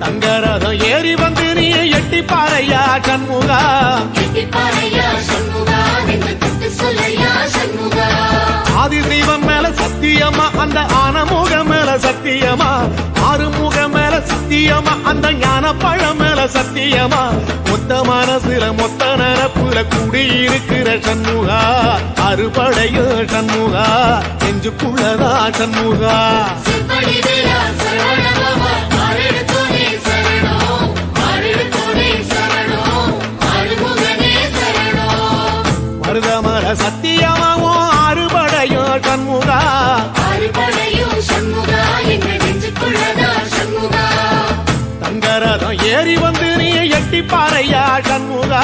தங்கரதம் ஏறி வந்து நீ எட்டி பாறையா சண்முகா ஆதி தெய்வம் மேல சத்தியமா அந்த ஆனமுகம் மேல சத்தியமா ஆறுமுகம் மேல சத்தியமா அந்த ஞான பழம் மேல சத்தியமா மொத்த மனசுல மொத்த நரப்புல கூடியிருக்கிற சண்முகா அறுபடையும் சண்முகா நெஞ்சுக்குள்ளதா சண்முகா மருதமர சத்தியமாவும் அறுபடையும் சண்முகா தங்கரதம் ஏறி வந்து நீ எட்டி பாறையா சண்முகா